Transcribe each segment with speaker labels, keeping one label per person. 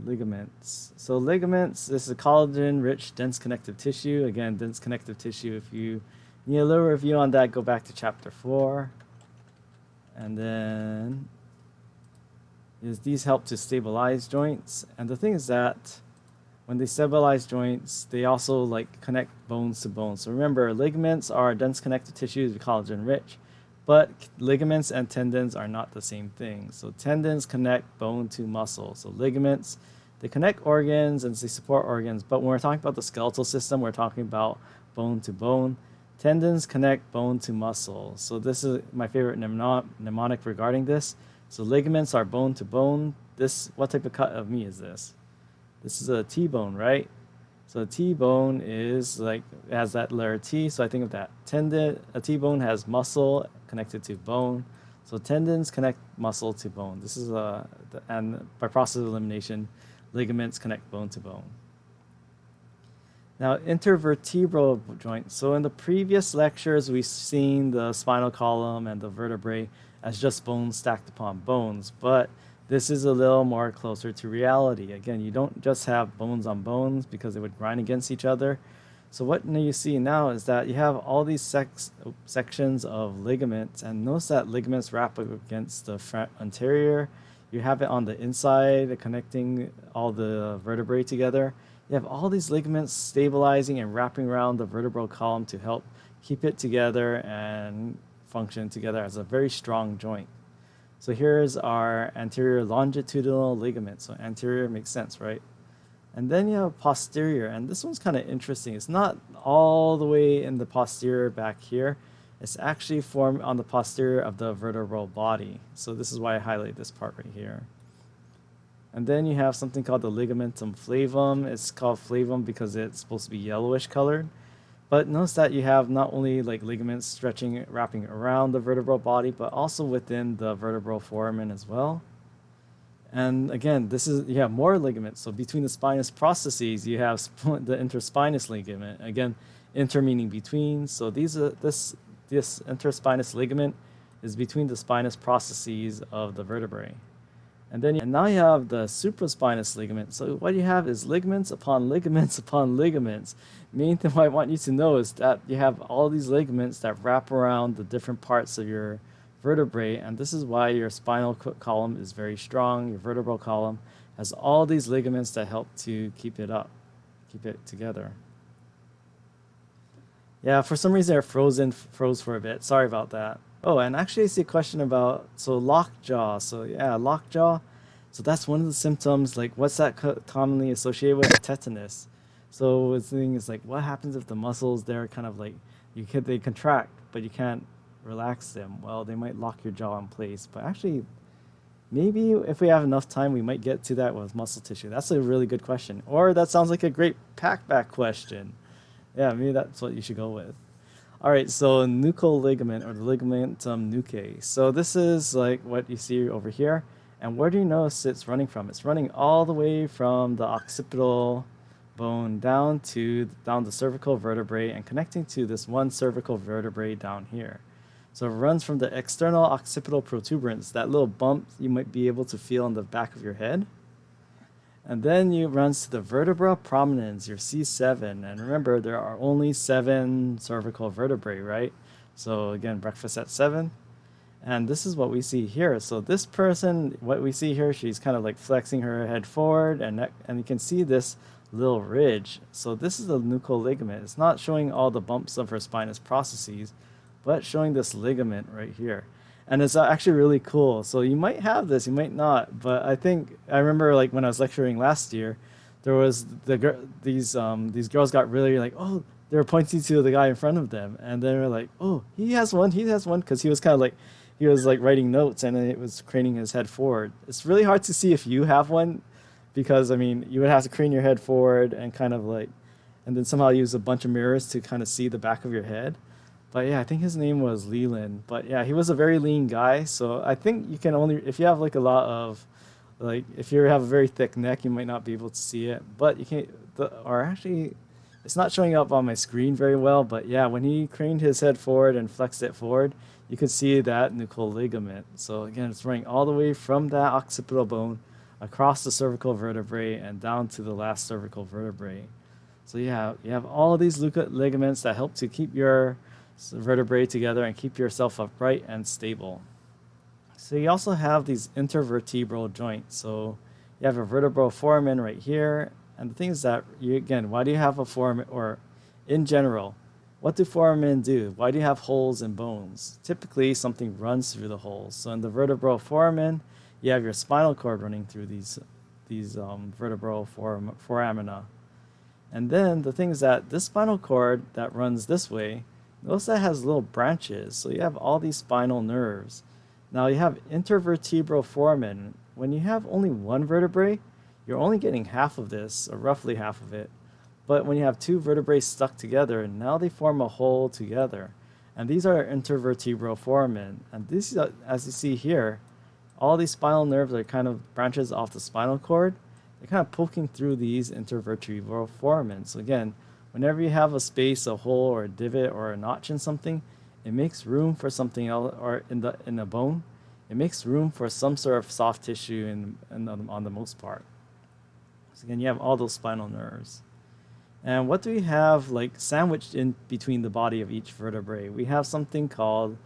Speaker 1: ligaments. So ligaments, this is a collagen-rich, dense connective tissue. Again, dense connective tissue. If you need a little review on that, go back to chapter 4. And then these help to stabilize joints. And the thing is that when they stabilize joints, they also like connect bones to bones. So remember, ligaments are dense connective tissues, collagen-rich. But ligaments and tendons are not the same thing. So tendons connect bone to muscle. So ligaments, they connect organs and they support organs. But when we're talking about the skeletal system, we're talking about bone to bone. Tendons connect bone to muscle. So this is my favorite mnemonic regarding this. So ligaments are bone to bone. What type of cut of meat is this? This is a T-bone, right? So a T-bone is like, it has that letter T, so I think of that. A T-bone has muscle connected to bone. So tendons connect muscle to bone. This is and by process of elimination, ligaments connect bone to bone. Now, intervertebral joints. So in the previous lectures, we've seen the spinal column and the vertebrae as just bones stacked upon bones, but this is a little more closer to reality. Again, you don't just have bones on bones because they would grind against each other. So what you see now is that you have all these sections of ligaments, and notice that ligaments wrap up against the front anterior. You have it on the inside, connecting all the vertebrae together. You have all these ligaments stabilizing and wrapping around the vertebral column to help keep it together and function together as a very strong joint. So here's our anterior longitudinal ligament. So anterior makes sense, right? And then you have posterior, and this one's kind of interesting. It's not all the way in the posterior back here. It's actually formed on the posterior of the vertebral body. So this is why I highlight this part right here. And then you have something called the ligamentum flavum. It's called flavum because it's supposed to be yellowish colored. But notice that you have not only like ligaments stretching, wrapping around the vertebral body, but also within the vertebral foramen as well. And again, you have more ligaments. So between the spinous processes, you have the interspinous ligament. Again, inter meaning between. So this interspinous ligament is between the spinous processes of the vertebrae. And now you have the supraspinous ligament. So what you have is ligaments upon ligaments upon ligaments. Main thing I want you to know is that you have all these ligaments that wrap around the different parts of your vertebrae, and this is why your spinal column is very strong. Your vertebral column has all these ligaments that help to keep it together. Yeah, for some reason it froze for a bit. Sorry about that. Oh, and actually I see a question about, lockjaw. So yeah, lockjaw. So that's one of the symptoms. Like, what's that commonly associated with? Tetanus. So the thing is, like, what happens if the muscles there kind of like, they contract, but you can't relax them? Well, they might lock your jaw in place. But actually, maybe if we have enough time, we might get to that with muscle tissue. That's a really good question. Or that sounds like a great pack-back question. Yeah, maybe that's what you should go with. All right, so nuchal ligament, or the ligamentum nuchae. So this is like what you see over here. And where do you notice it's running from? It's running all the way from the occipital bone down the cervical vertebrae and connecting to this one cervical vertebrae down here. So it runs from the external occipital protuberance, that little bump you might be able to feel on the back of your head. And then it runs to the vertebra prominens, your C7. And remember, there are only 7 cervical vertebrae, right? So again, breakfast at 7. And this is what we see here. So this person, what we see here, she's kind of like flexing her head forward, and you can see this little ridge. So this is the nuchal ligament. It's not showing all the bumps of her spinous processes, but showing this ligament right here. And it's actually really cool. So you might have this, you might not, but I remember like when I was lecturing last year, there was these girls got really like, oh, they were pointing to the guy in front of them, and they were like, oh, he has one, because he was kind of like, he was like writing notes and it was craning his head forward. It's really hard to see if you have one, because I mean, you would have to crane your head forward and kind of like, and then somehow use a bunch of mirrors to kind of see the back of your head. But yeah, I think his name was Leland. But yeah, he was a very lean guy. So I think you can only, if you have like a lot of, like if you have a very thick neck, you might not be able to see it. But you can't, or actually, it's not showing up on my screen very well. But yeah, when he craned his head forward and flexed it forward, you could see that nuchal ligament. So again, it's running all the way from that occipital bone across the cervical vertebrae and down to the last cervical vertebrae. So you have all these ligaments that help to keep your vertebrae together and keep yourself upright and stable. So you also have these intervertebral joints. So you have a vertebral foramen right here. And the thing is that, again, why do you have a foramen? Or in general, what do foramen do? Why do you have holes in bones? Typically, something runs through the holes. So in the vertebral foramen, you have your spinal cord running through these vertebral foramina. And then the thing is that this spinal cord that runs this way, notice that has little branches. So you have all these spinal nerves. Now you have intervertebral foramen. When you have only one vertebrae, you're only getting half of this, or roughly half of it. But when you have two vertebrae stuck together, now they form a whole together. And these are intervertebral foramen. And these, as you see here, all these spinal nerves are kind of branches off the spinal cord. They're kind of poking through these intervertebral foramen. So again, whenever you have a space, a hole, or a divot, or a notch in something, it makes room for something else, or in the bone, it makes room for some sort of soft tissue on the most part. So again, you have all those spinal nerves. And what do we have like sandwiched in between the body of each vertebrae? We have something called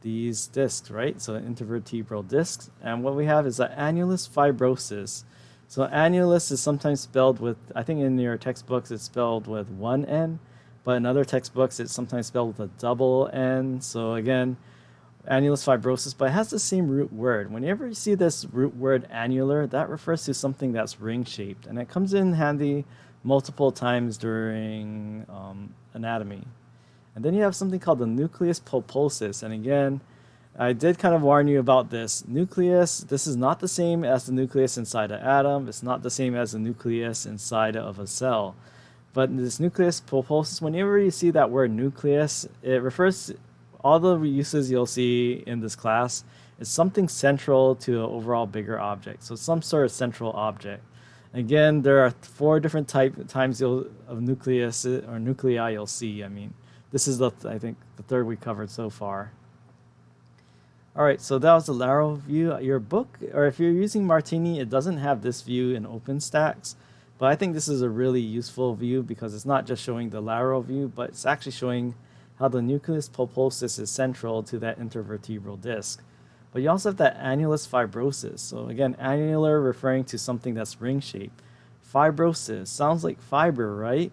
Speaker 1: these discs, right? So intervertebral discs. And what we have is an annulus fibrosus. So annulus is sometimes spelled with, I think in your textbooks it's spelled with one N, but in other textbooks it's sometimes spelled with a double N. So again, annulus fibrosus, but it has the same root word. Whenever you see this root word annular, that refers to something that's ring-shaped, and it comes in handy multiple times during anatomy. And then you have something called the nucleus pulposus, and again, I did kind of warn you about this. Nucleus, this is not the same as the nucleus inside an atom. It's not the same as the nucleus inside of a cell. But this nucleus pulposus, whenever you see that word nucleus, it refers to all the uses you'll see in this class is something central to an overall bigger object. So some sort of central object. Again, there are 4 different times of nucleus or nuclei you'll see. I mean, this is I think the 3rd we covered so far. All right, so that was the lateral view. Your book, or if you're using Martini, it doesn't have this view in OpenStax, but I think this is a really useful view because it's not just showing the lateral view, but it's actually showing how the nucleus pulposus is central to that intervertebral disc. But you also have that annulus fibrosus. So again, annular referring to something that's ring-shaped. Fibrosis sounds like fiber, right?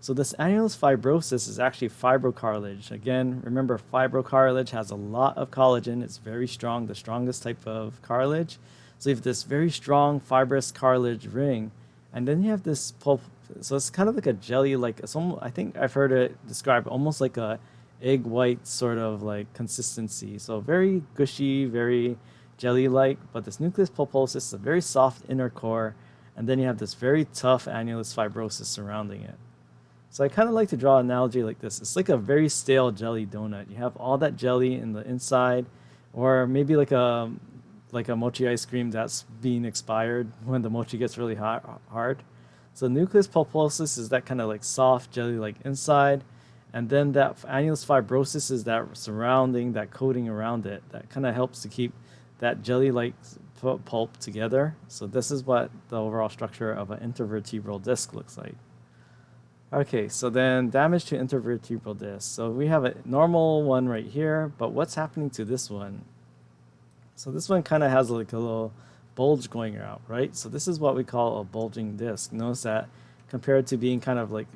Speaker 1: So this annulus fibrosus is actually fibrocartilage. Again, remember fibrocartilage has a lot of collagen. It's very strong, the strongest type of cartilage. So you have this very strong fibrous cartilage ring, and then you have this pulp. So it's kind of like a jelly, like I think I've heard it described almost like a egg white sort of like consistency. So very gushy, very jelly-like. But this nucleus pulposus is a very soft inner core, and then you have this very tough annulus fibrosus surrounding it. So I kind of like to draw an analogy like this. It's like a very stale jelly donut. You have all that jelly in the inside, or maybe like a mochi ice cream that's being expired when the mochi gets really hard. So nucleus pulposus is that kind of like soft jelly-like inside, and then that annulus fibrosus is that surrounding, that coating around it that kind of helps to keep that jelly-like pulp together. So this is what the overall structure of an intervertebral disc looks like. Okay, so then damage to intervertebral disc. So we have a normal one right here, but what's happening to this one? So this one kind of has like a little bulge going out, right? So this is what we call a bulging disc. Notice that compared to being kind of like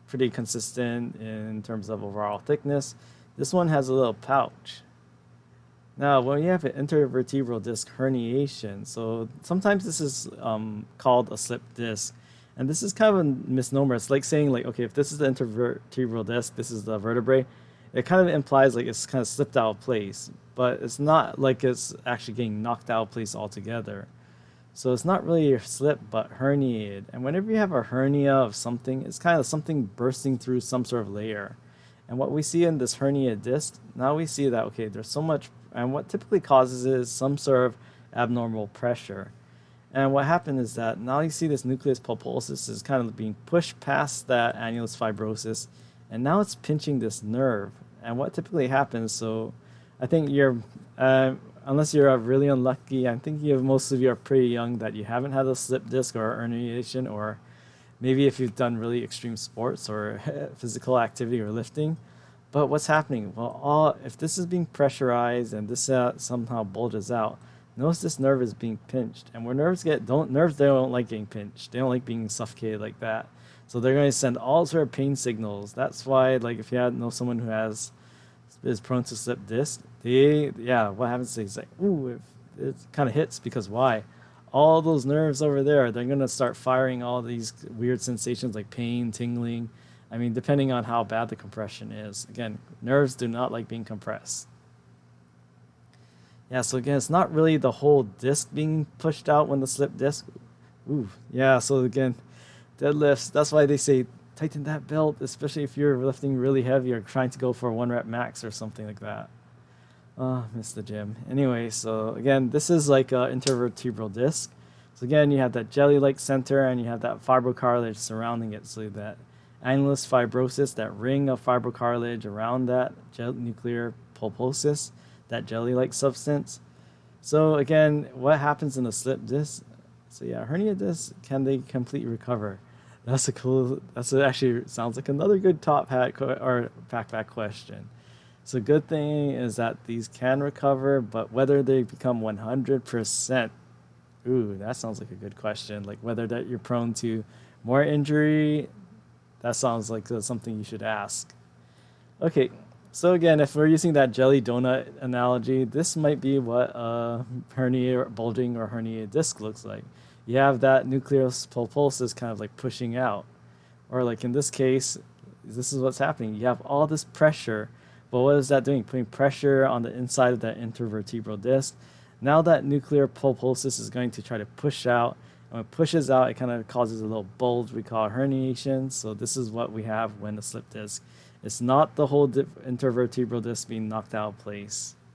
Speaker 1: pretty consistent in terms of overall thickness, this one has a little pouch. Now, when you have an intervertebral disc herniation, so sometimes this is called a slip disc. And this is kind of a misnomer. It's like saying, like, okay, if this is the intervertebral disc, this is the vertebrae. It kind of implies like it's kind of slipped out of place, but it's not like it's actually getting knocked out of place altogether. So it's not really a slip, but herniated. And whenever you have a hernia of something, it's kind of something bursting through some sort of layer. And what we see in this herniated disc, now we see that, okay, there's so much, and what typically causes is some sort of abnormal pressure. And what happened is that now you see this nucleus pulposus is kind of being pushed past that annulus fibrosus, and now it's pinching this nerve. And what typically happens, so I think unless you're really unlucky, I'm thinking of most of you are pretty young that you haven't had a slip disc or herniation, or maybe if you've done really extreme sports or physical activity or lifting. But what's happening? Well, if this is being pressurized and this somehow bulges out, notice this nerve is being pinched. And where nerves they don't like getting pinched. They don't like being suffocated like that. So they're going to send all sort of pain signals. That's why, like, if you know someone who is prone to slip disc, what happens is like, ooh, it kind of hits because why? All those nerves over there, they're going to start firing all these weird sensations like pain, tingling. I mean, depending on how bad the compression is. Again, nerves do not like being compressed. Yeah, so again, it's not really the whole disc being pushed out when the slip disc. Ooh, yeah, so again, deadlifts, that's why they say tighten that belt, especially if you're lifting really heavy or trying to go for a 1 rep max or something like that. Missed the gym. Anyway, so again, this is like an intervertebral disc. So again, you have that jelly-like center and you have that fibrocartilage surrounding it. So that annulus fibrosus, that ring of fibrocartilage around that nuclear pulposus, that jelly-like substance. So again, what happens in a slip disc? So yeah, hernia disc, can they completely recover? Actually sounds like another good top hat or backpack question. So good thing is that these can recover, but whether they become 100%, ooh, that sounds like a good question. Like whether that you're prone to more injury, that sounds like something you should ask. Okay, so again, if we're using that jelly donut analogy, this might be what a hernia bulging or hernia disc looks like. You have that nucleus pulposus kind of like pushing out. Or like in this case, this is what's happening. You have all this pressure, but what is that doing? Putting pressure on the inside of that intervertebral disc. Now that nuclear pulposus is going to try to push out. And when it pushes out, it kind of causes a little bulge we call herniation. So this is what we have when the slip disc. It's not the whole intervertebral disc being knocked out of place.